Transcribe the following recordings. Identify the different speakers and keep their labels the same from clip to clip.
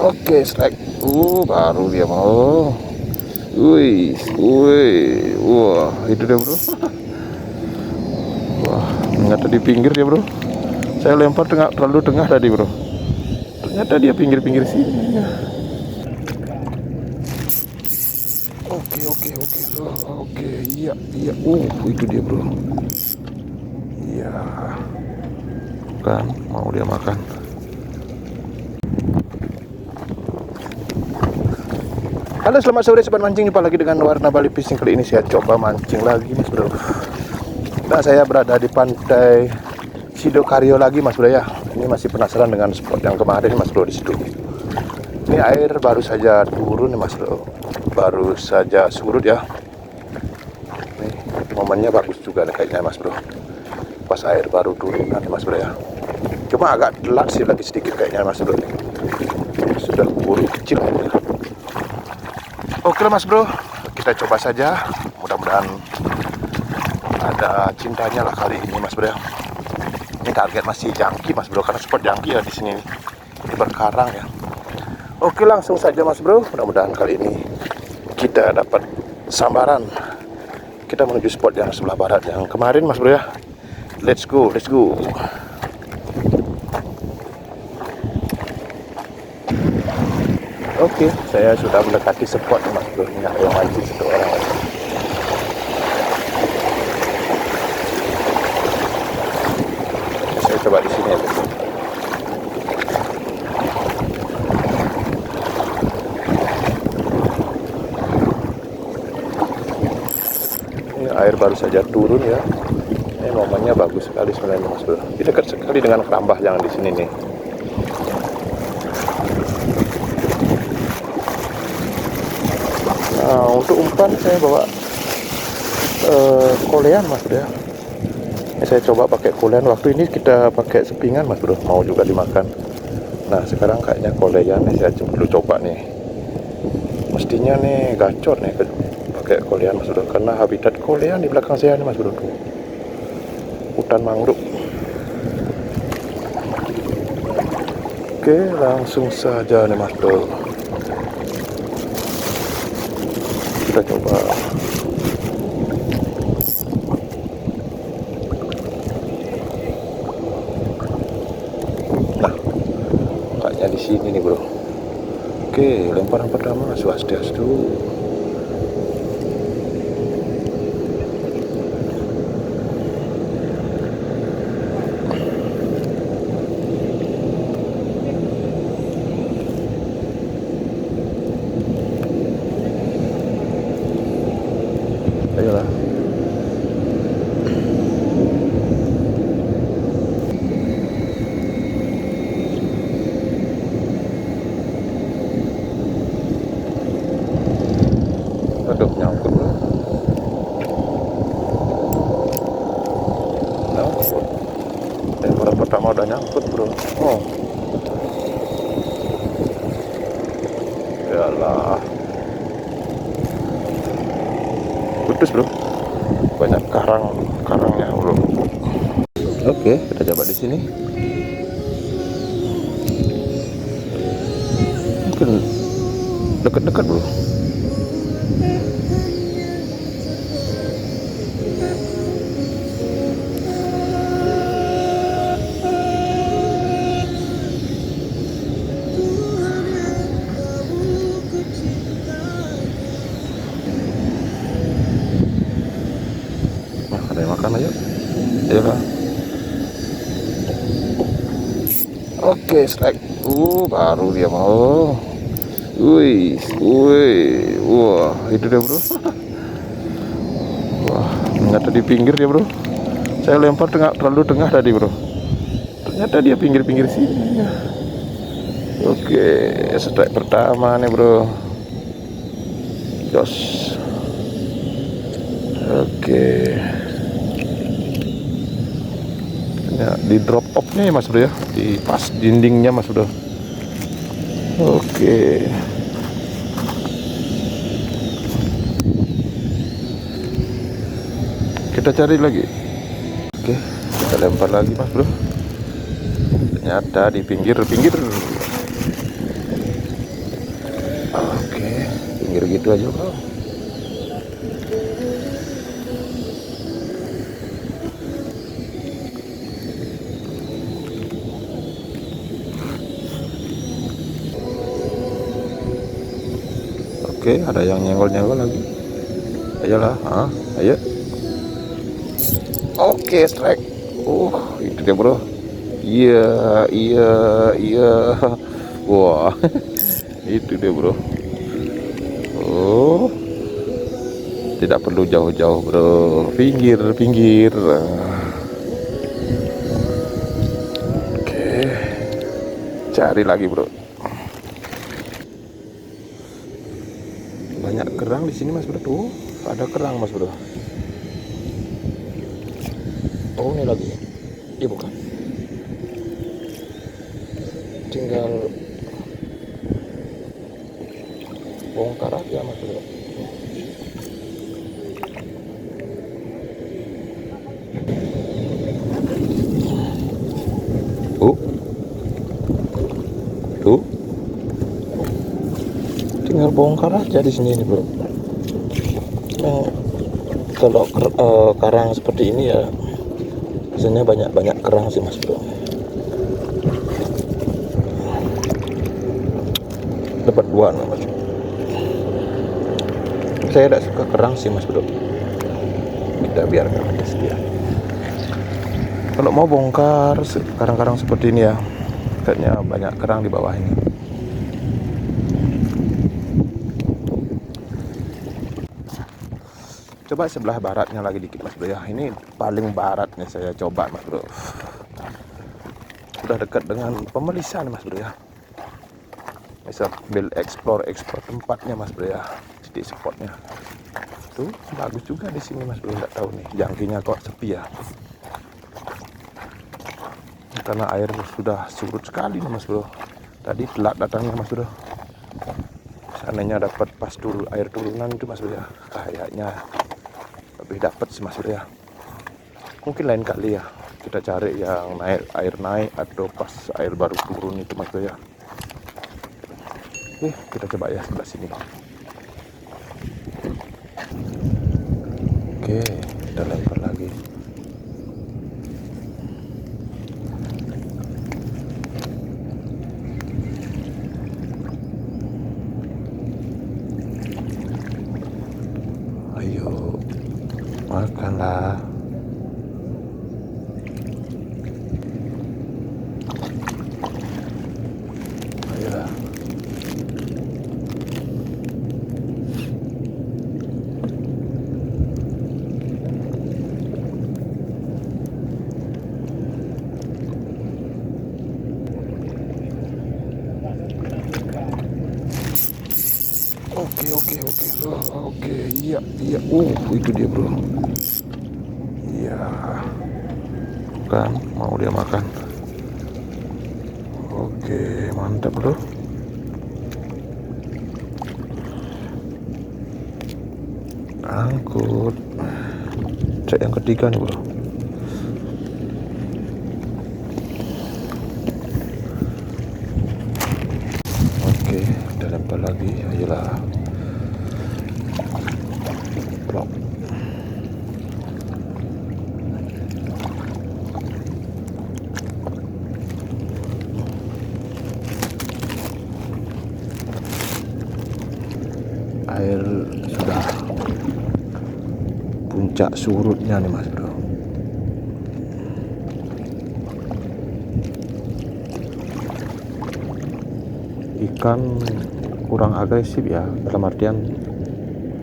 Speaker 1: Oke, strike. Baru dia mau. Wih, wih, wah, itu dia bro. Wah, ternyata di pinggir dia bro. Saya lempar terlalu tengah tadi bro. Ternyata dia pinggir-pinggir sini. Oke, oke, oke, oke, iya, iya. Itu dia bro. Iya, kan mau dia makan. Halo, selamat sore sobat mancing. Jumpa lagi dengan Warna Bali Fishing. Kali ini saya coba mancing lagi mas bro. Nah, saya berada di pantai Sidokaryo lagi mas bro ya. Ini masih penasaran dengan spot yang kemarin mas bro di situ. Ini air baru saja turun nih mas bro. Baru saja surut ya. Nih, momennya bagus juga nih kayaknya mas bro. Pas air baru turun nanti mas bro ya. Cuma agak telat sih lagi sedikit kayaknya mas bro. Sudah keburu kecil aja. Oke mas bro, kita coba saja. Mudah-mudahan ada cintanya lah kali ini mas bro. Ini target masih jangki mas bro, karena spot jangki ya di sini. Ini berkarang ya. Oke, langsung saja mas bro. Mudah-mudahan kali ini kita dapat sambaran. Kita menuju spot yang sebelah barat yang kemarin mas bro ya. Let's go, let's go. Oke, saya sudah mendekati spot mas bro. Ini ada yang mancing satu orang. Saya coba di sini ya. Ini air baru saja turun ya. Ini momennya bagus sekali sebenarnya mas bro. Ini dekat sekali dengan kerambah yang di sini nih. Nah, untuk umpan saya bawa kolean mas bro ya. Ini saya coba pakai kolean. Waktu ini kita pakai sepingan mas bro, mau juga dimakan. Nah sekarang kayaknya kolean nih, saya dulu coba nih. Mestinya nih gacor nih pakai kolean mas bro, karena habitat kolean di belakang saya nih mas bro. Hutan mangrove. Oke, langsung saja nih mas bro. Kita coba. Nah, kayaknya di sini nih bro. Oke, lemparan pertama swastiastu. Ayolah. Aduh, nyangkut bro. Nyangkut. Lemparan pertama udah nyangkut bro. Oh, yalah. Putus bro. Banyak karangnya bro. Oke, kita coba di sini. Mungkin dekat-dekat bro. Nah, ada yang makan aja. Ayolah. Oke, strike. Baru dia mau. Wih, wih, wah, itu dia bro. Wah, ternyata di pinggir dia bro. Saya lempar terlalu tengah tadi bro. Ternyata dia pinggir-pinggir sini. Oke, strike pertama nih bro. Jos. Oke. Ya, di drop off nya ya mas bro ya, di pas dindingnya mas bro. Oke, kita cari lagi. Oke, kita lempar lagi mas bro. Ternyata di pinggir. pinggir gitu aja bro. Oke, ada yang nyenggol-nyenggol lagi. Ayolah, ayo. Oke, strike. Itu dia bro. Iya, iya, iya. Wah, itu dia bro. Oh, tidak perlu jauh-jauh bro. Pinggir, pinggir. Oke, cari lagi bro. Banyak kerang di sini mas bro. Tuh, ada kerang mas bro. Oh, ini lagi. Iya bukan. Tinggal bongkar aja mas bro. Tuh, tinggal bongkar aja di sini nih bro. Kalau karang seperti ini ya biasanya banyak kerang sih mas bro. Dapat dua nih mas. Saya tidak suka kerang sih mas bro. Kita biarkan aja sekian. Kalau mau bongkar karang-karang seperti ini ya, kayaknya banyak kerang di bawah ini. Coba sebelah baratnya lagi dikit mas bro ya. Ini paling baratnya saya coba mas bro. Sudah dekat dengan pemelisan mas bro ya. Bisa ambil explore tempatnya mas bro ya. Di spotnya. Tuh bagus juga di sini mas bro. Nggak tahu nih jangkinya kok sepi ya. Karena air sudah surut sekali nih mas bro. Tadi telat datangnya mas bro. Seandainya dapat pas air turunan itu mas bro ya. Kayaknya lebih dapat sih mas bro ya. Mungkin lain kali ya kita cari yang air naik atau pas air baru turun itu mas bro ya. Kita coba ya sebelah sini. Oke, kita lempar lagi. Ayo, makanlah. Ayolah. Oke, iya, itu dia bro. Iya, kan mau dia makan. Oke, mantap bro. Angkut. Cek yang ketiga nih bro. Oke, kita lempar lagi. Ayolah. Plok. Air sudah puncak surutnya nih mas bro. Ikan kurang agresif ya, dalam artian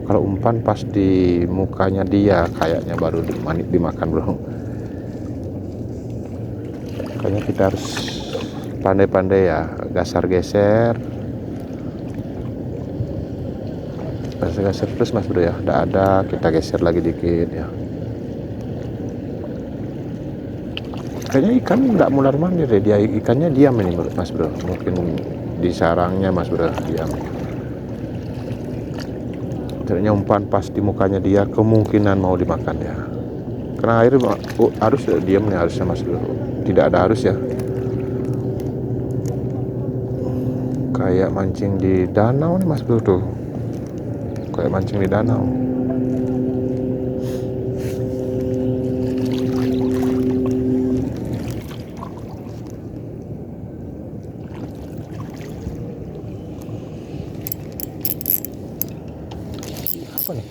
Speaker 1: kalau umpan pas di mukanya dia kayaknya baru dimakan bro. Makanya kita harus pandai-pandai ya, geser terus mas bro ya. Udah ada, kita geser lagi dikit ya. Kayaknya ikan nggak mular mandir ya, dia ikannya diam ini mas bro. Mungkin di sarangnya mas bro diam. Ternyata umpan pas di mukanya dia kemungkinan mau dimakan ya. Karena air harus diam nih harusnya mas bro. Tidak ada harus ya. Kayak mancing di danau nih mas bro tuh. kayak mancing di danau. Apa nih?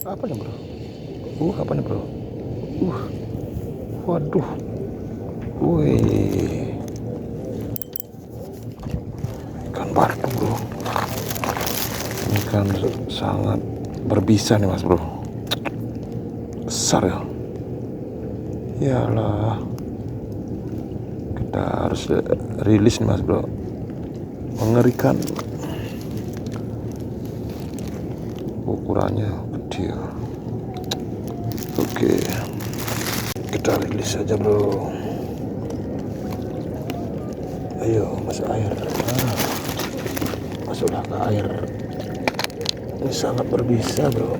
Speaker 1: Apa nih bro? Apa nih bro? Waduh. Wih. Ikan batu bro. Ini kan sangat berbisa nih mas bro. Besar ya. Iyalah. Kita harus rilis nih mas bro. Mengerikan. Ukurannya kecil. Oke, kita rilis saja bro. Ayo masuk air. Masuklah ke air. Ini sangat berbisa bro.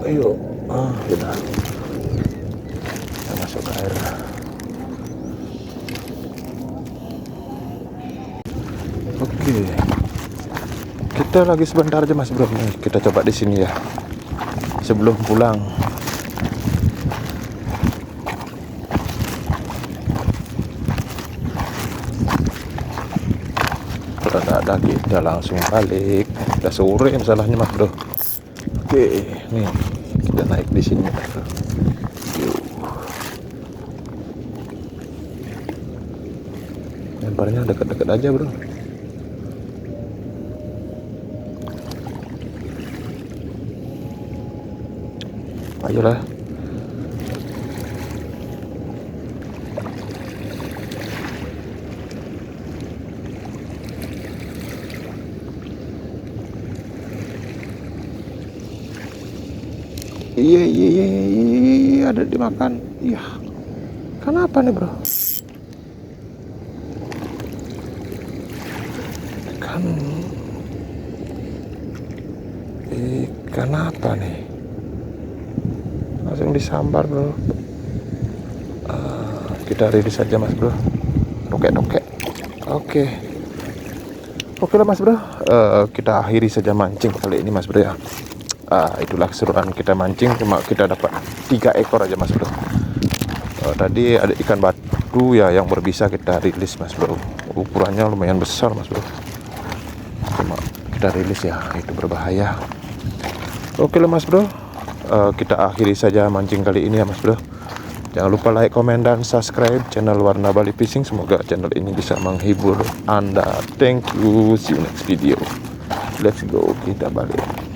Speaker 1: Ayo. Sudah. Kita masuk ke air. Oke. Kita lagi sebentar aja mas bro. Nih, kita coba di sini ya. Sebelum pulang. Kalau ada kita langsung balik. Udah sore masalahnya mas bro. Oke, nih kita naik di sini mas bro. Lemparnya dekat-dekat aja bro. Ayolah. Iya, ada dimakan. Iya. Kenapa nih bro? Ikan apa nih? Langsung disambar bro. Kita rilis saja mas bro. Tokek. Oke lah mas bro. Kita akhiri saja mancing kali ini mas bro ya. Itulah keseruan kita mancing. Cuma kita dapat 3 ekor aja mas bro. Tadi ada ikan batu ya yang berbisa kita rilis mas bro. Ukurannya lumayan besar mas bro. Cuma kita rilis ya, itu berbahaya. Oke lah mas bro. Kita akhiri saja mancing kali ini ya mas bro. Jangan lupa like, komen, dan subscribe channel Warna Bali Fishing. Semoga channel ini bisa menghibur Anda. Thank you. See you next video. Let's go. Kita balik.